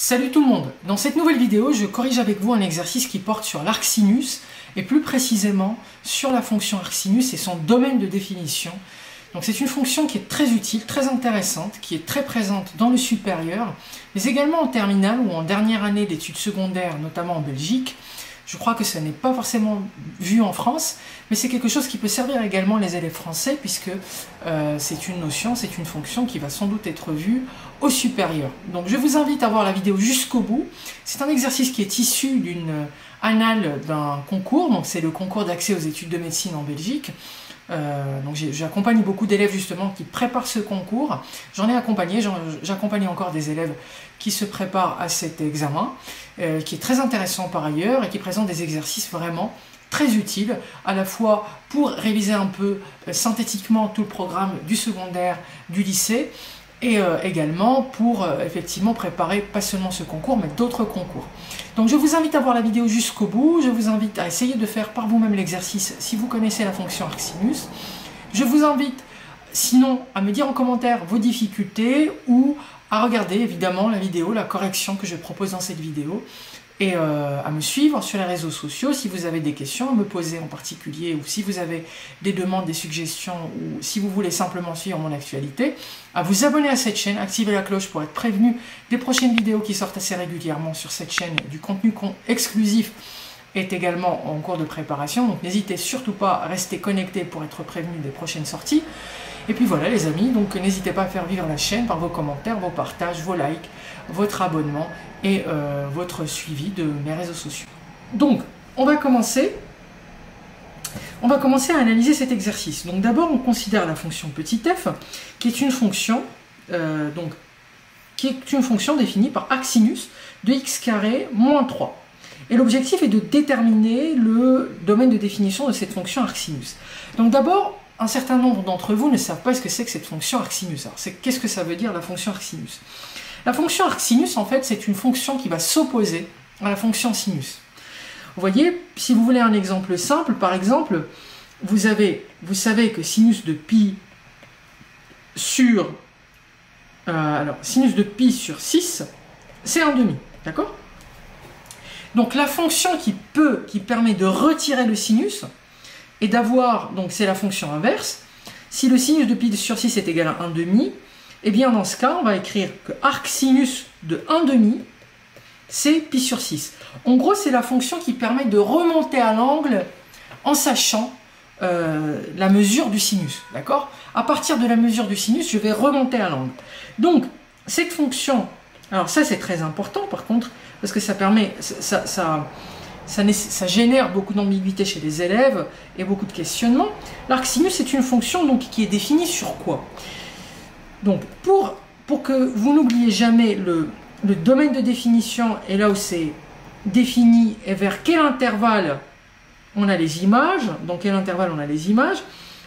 Salut tout le monde! Dans cette nouvelle vidéo, je corrige avec vous un exercice qui porte sur l'arc sinus et plus précisément sur la fonction arc sinus et son domaine de définition. Donc c'est une fonction qui est très utile, très intéressante, qui est très présente dans le supérieur, mais également en terminale ou en dernière année d'études secondaires, notamment en Belgique. Je crois que ça n'est pas forcément vu en France, mais c'est quelque chose qui peut servir également les élèves français puisque c'est une notion, c'est une fonction qui va sans doute être vue au supérieur. Donc je vous invite à voir la vidéo jusqu'au bout. C'est un exercice qui est issu d'une annale d'un concours, donc c'est le concours d'accès aux études de médecine en Belgique. Donc j'accompagne beaucoup d'élèves justement qui préparent ce concours. J'en ai accompagné, j'accompagne encore des élèves qui se préparent à cet examen, qui est très intéressant par ailleurs et qui présente des exercices vraiment très utiles, à la fois pour réviser un peu synthétiquement tout le programme du secondaire, du lycée, et également pour effectivement préparer pas seulement ce concours, mais d'autres concours. Donc je vous invite à voir la vidéo jusqu'au bout, je vous invite à essayer de faire par vous-même l'exercice si vous connaissez la fonction arc sinus. Je vous invite sinon à me dire en commentaire vos difficultés ou à regarder évidemment la vidéo, la correction que je propose dans cette vidéo et à me suivre sur les réseaux sociaux si vous avez des questions à me poser en particulier ou si vous avez des demandes, des suggestions ou si vous voulez simplement suivre mon actualité, à vous abonner à cette chaîne, activer la cloche pour être prévenu des prochaines vidéos qui sortent assez régulièrement sur cette chaîne. Du contenu exclusif est également en cours de préparation, donc n'hésitez surtout pas à rester connecté pour être prévenu des prochaines sorties. Et puis voilà les amis, donc n'hésitez pas à faire vivre la chaîne par vos commentaires, vos partages, vos likes, votre abonnement et votre suivi de mes réseaux sociaux. Donc on va commencer à analyser cet exercice. Donc d'abord on considère la fonction petit f qui est une fonction définie par arc sinus de x carré moins 3. Et l'objectif est de déterminer le domaine de définition de cette fonction arc sinus. Donc d'abord, un certain nombre d'entre vous ne savent pas ce que c'est que cette fonction arc sinus. Alors qu'est-ce que ça veut dire la fonction arc sinus? La fonction arc sinus, en fait, c'est une fonction qui va s'opposer à la fonction sinus. Vous voyez, si vous voulez un exemple simple, par exemple, vous savez que sinus de pi sur sinus de pi sur 6, c'est 1/2, d'accord? Donc la fonction qui permet de retirer le sinus et d'avoir, donc c'est la fonction inverse, si le sinus de pi sur 6 est égal à 1/2, et bien dans ce cas, on va écrire que arc sinus de 1/2, c'est pi sur 6. En gros, c'est la fonction qui permet de remonter à l'angle en sachant la mesure du sinus, d'accord? À partir de la mesure du sinus, je vais remonter à l'angle. Donc, cette fonction, alors ça c'est très important par contre, parce que ça permet, ça génère beaucoup d'ambiguïté chez les élèves et beaucoup de questionnements. L'arc sinus est une fonction donc, qui est définie sur quoi? Donc, pour que vous n'oubliez jamais le domaine de définition et là où c'est défini et vers quel intervalle on a les images, dans quel intervalle on a les images,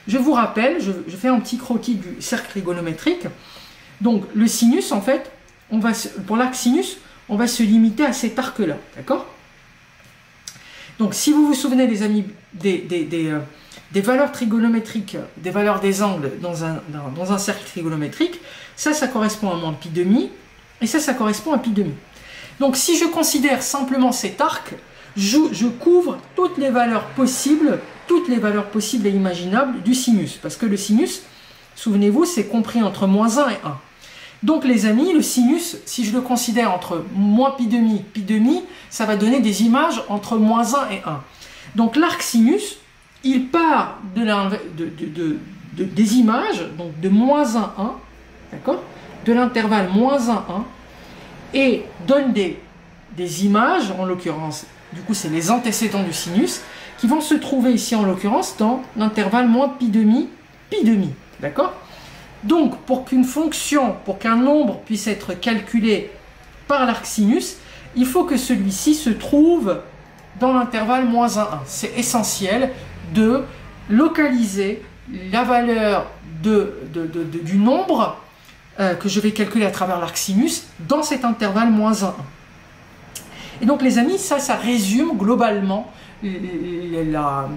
je vous rappelle, je fais un petit croquis du cercle trigonométrique. Donc, le sinus, en fait, pour l'arc sinus, on va se limiter à cet arc-là, d'accord? Donc, si vous vous souvenez, les amis, des valeurs trigonométriques, des valeurs des angles dans un cercle trigonométrique, ça correspond à moins pi demi, et ça correspond à pi demi. Donc, si je considère simplement cet arc, je couvre toutes les valeurs possibles et imaginables du sinus, parce que le sinus, souvenez-vous, c'est compris entre moins 1 et 1. Donc les amis, le sinus, si je le considère entre moins pi demi, ça va donner des images entre moins 1 et 1. Donc l'arc sinus, il part des images, donc de moins 1, 1, d'accord, de l'intervalle moins 1, 1, et donne des images, en l'occurrence, du coup c'est les antécédents du sinus, qui vont se trouver ici en l'occurrence dans l'intervalle moins pi demi, d'accord? Donc, pour qu'un nombre puisse être calculé par l'arc sinus, il faut que celui-ci se trouve dans l'intervalle moins 1, 1. C'est essentiel de localiser la valeur du nombre que je vais calculer à travers l'arc sinus dans cet intervalle moins 1, 1. Et donc, les amis, ça résume globalement la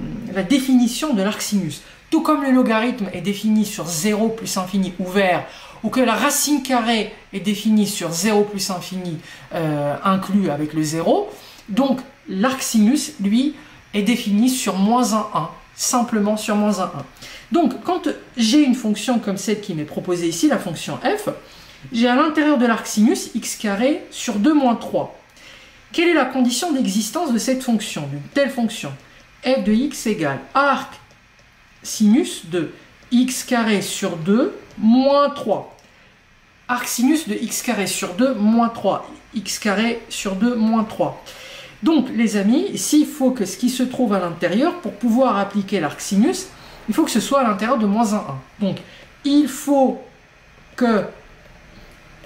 définition de l'arc sinus. Tout comme le logarithme est défini sur 0 plus infini ouvert ou que la racine carrée est définie sur 0 plus infini inclus avec le 0. Donc l'arc sinus, lui, est défini sur moins 1, 1, simplement sur moins 1, 1. Donc quand j'ai une fonction comme celle qui m'est proposée ici, la fonction f, j'ai à l'intérieur de l'arc sinus x carré sur 2 moins 3. Quelle est la condition d'existence de cette fonction, d'une telle fonction? F de x égale arc sinus de x carré sur 2 moins 3. Arc sinus de x carré sur 2 moins 3. X carré sur 2 moins 3. Donc les amis, ici il faut que ce qui se trouve à l'intérieur, pour pouvoir appliquer l'arc sinus, il faut que ce soit à l'intérieur de moins 1, 1. Donc il faut que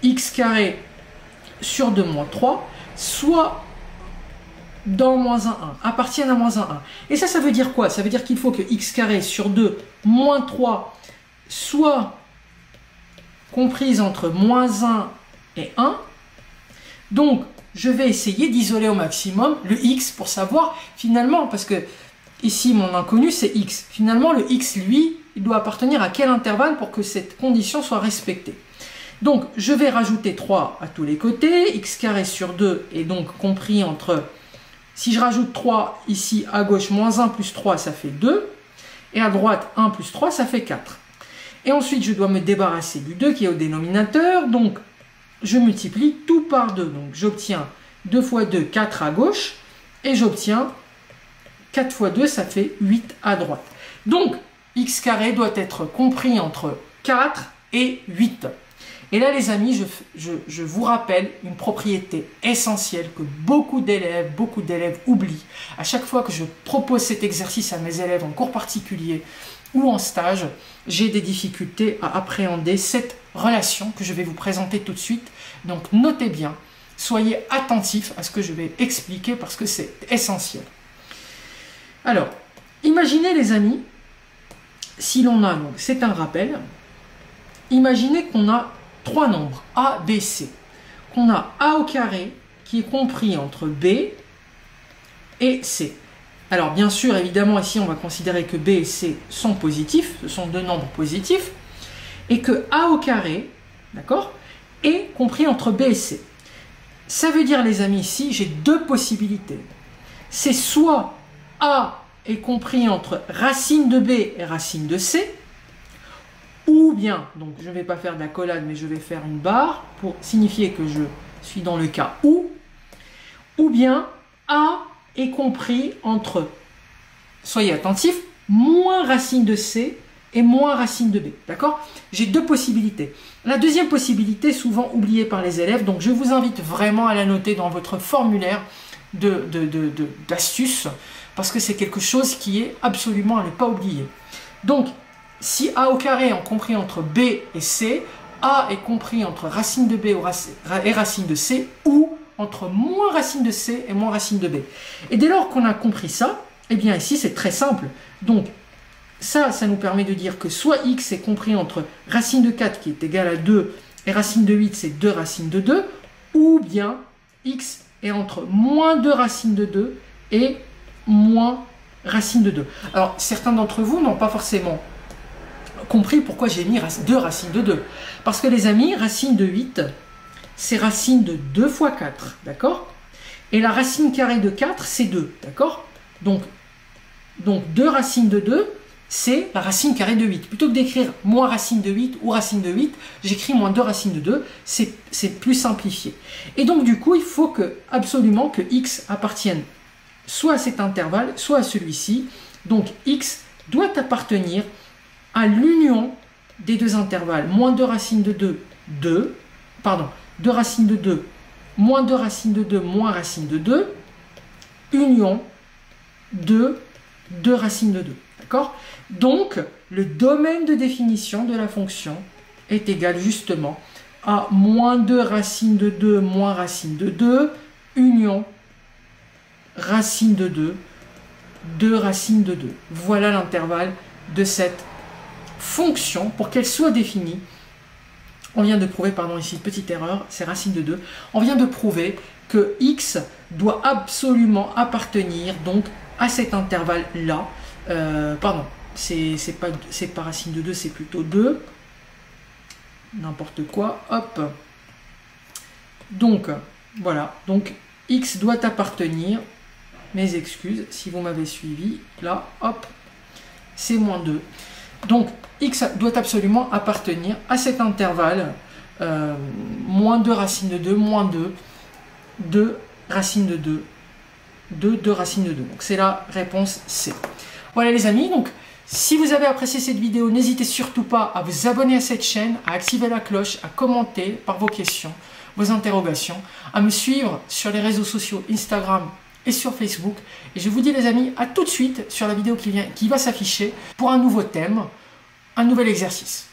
x carré sur 2 moins 3 soit dans moins 1, 1, appartiennent à moins 1, 1. Et ça veut dire quoi? Ça veut dire qu'il faut que x carré sur 2 moins 3 soit comprise entre moins 1 et 1. Donc, je vais essayer d'isoler au maximum le x pour savoir finalement, parce que ici mon inconnu c'est x. Finalement, le x, lui, il doit appartenir à quel intervalle pour que cette condition soit respectée. Donc, je vais rajouter 3 à tous les côtés. X carré sur 2 est donc compris entre... Si je rajoute 3 ici à gauche, moins 1 plus 3, ça fait 2. Et à droite, 1 plus 3, ça fait 4. Et ensuite, je dois me débarrasser du 2 qui est au dénominateur. Donc, je multiplie tout par 2. Donc, j'obtiens 2 fois 2, 4 à gauche. Et j'obtiens 4 fois 2, ça fait 8 à droite. Donc, x carré doit être compris entre 4 et 8. Et là, les amis, je vous rappelle une propriété essentielle que beaucoup d'élèves oublient. À chaque fois que je propose cet exercice à mes élèves en cours particulier ou en stage, j'ai des difficultés à appréhender cette relation que je vais vous présenter tout de suite. Donc, notez bien, soyez attentifs à ce que je vais expliquer parce que c'est essentiel. Alors, imaginez les amis, si l'on a, donc c'est un rappel, imaginez qu'on a 3 nombres, A, B, C. Qu'on a A au carré qui est compris entre B et C. Alors bien sûr, évidemment, ici on va considérer que B et C sont positifs, ce sont 2 nombres positifs, et que A au carré, d'accord, est compris entre B et C. Ça veut dire les amis, ici j'ai 2 possibilités. C'est soit A est compris entre racine de B et racine de C, ou bien, donc je ne vais pas faire d'accolade, mais je vais faire une barre pour signifier que je suis dans le cas ou bien A est compris entre, soyez attentifs, moins racine de C et moins racine de B, d'accord? J'ai 2 possibilités. La deuxième possibilité, souvent oubliée par les élèves, donc je vous invite vraiment à la noter dans votre formulaire d'astuces, parce que c'est quelque chose qui est absolument à ne pas oublier. Donc, si A au carré est compris entre B et C, A est compris entre racine de B et racine de C, ou entre moins racine de C et moins racine de B. Et dès lors qu'on a compris ça, eh bien ici c'est très simple. Donc ça nous permet de dire que soit x est compris entre racine de 4 qui est égale à 2 et racine de 8 c'est 2 racines de 2, ou bien x est entre moins 2 racines de 2 et moins racine de 2. Alors certains d'entre vous n'ont pas forcément compris pourquoi j'ai mis 2 racines de 2. Parce que les amis, racine de 8, c'est racine de 2 fois 4, d'accord? Et la racine carrée de 4, c'est 2, d'accord? Donc 2 racines de 2, c'est la racine carrée de 8. Plutôt que d'écrire moins racine de 8 ou racine de 8, j'écris moins 2 racines de 2, c'est plus simplifié. Et donc du coup, il faut absolument que x appartienne soit à cet intervalle, soit à celui-ci. Donc x doit appartenir à l'union des 2 intervalles, moins 2 racines de 2, 2 racines de 2, moins 2 racines de 2, moins racine de 2, union de 2 racines de 2, d'accord? Donc, le domaine de définition de la fonction est égal justement à moins 2 racines de 2, moins racine de 2, union racine de 2, 2 racines de 2. Voilà l'intervalle de cette fonction. Pour qu'elle soit définie, on vient de prouver, pardon, ici, petite erreur, c'est racine de 2, on vient de prouver que x doit absolument appartenir donc à cet intervalle-là, pardon, c'est pas racine de 2, c'est plutôt 2, n'importe quoi, hop. Donc, voilà, donc x doit appartenir, mes excuses, si vous m'avez suivi, là, hop, c'est moins 2. Donc, x doit absolument appartenir à cet intervalle, moins 2 racine de 2, moins 2, 2 racine de 2, 2 racine de 2. Donc, c'est la réponse C. Voilà les amis, donc, si vous avez apprécié cette vidéo, n'hésitez surtout pas à vous abonner à cette chaîne, à activer la cloche, à commenter par vos questions, vos interrogations, à me suivre sur les réseaux sociaux Instagram et sur Facebook. Et je vous dis les amis, à tout de suite sur la vidéo qui va s'afficher pour un nouveau thème, un nouvel exercice.